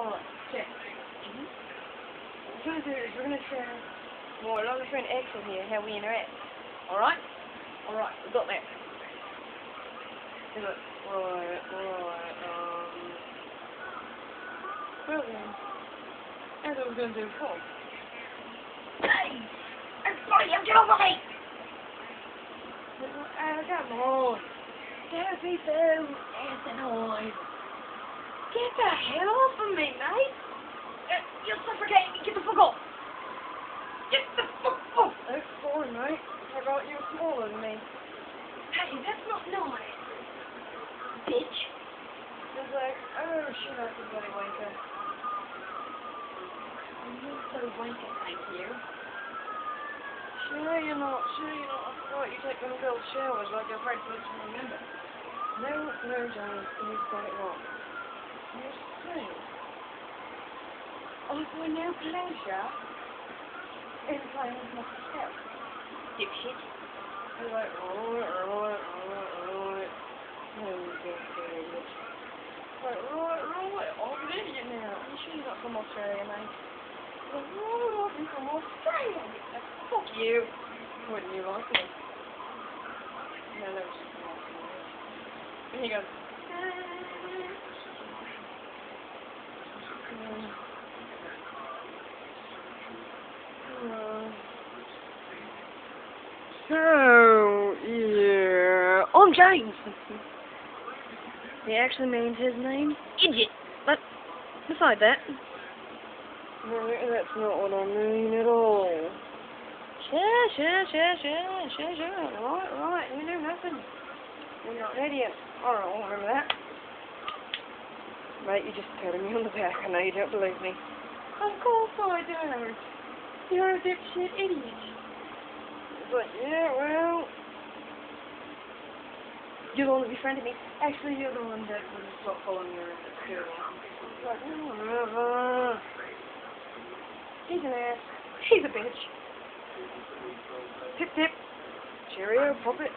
Alright, check. What we're going to do is we're going to share more along the friend Excel here, how we interact. Alright? Alright, we got that. Look, right, well then, as I was going to do before. Hey! Everybody, get off of me! Come on. Don't be so asinine. Get the hell off of me, mate. You're suffocating me. Get the fuck off. Get the fuck off. That's fine, mate. I got you smaller than me. Hey, that's not nice. Bitch. It's like, oh, shut up, you bloody wanker. You're so wanker, thank you. Sure you're not. I forgot you take one of those showers like you're afraid to remember. No, James, you've got it wrong. You see, I find no pleasure in playing with myself. Dipshit. You're like, right. Oh, you idiot. Like, right, I'm an idiot now. You sure you're not from Australia, mate? Like, right, I'm from Australia. Fuck you. Wouldn't you like me? No, that was just nice. And he goes, so, yeah, I'm James. He actually means his name, Idiot. But, beside that, no, that's not what I mean at all. Sure. Right, you know nothing. You're not an idiot. Alright, I won't remember that. Mate, you're just patting me on the back. I know you don't believe me. Of course I don't. You're a dipshit idiot. But, yeah, well... You're the one that befriended me. Actually, you're the one that wouldn't stop following me around at school. Like, whatever. He's an ass. She's a bitch. Tip. Cheerio, puppet.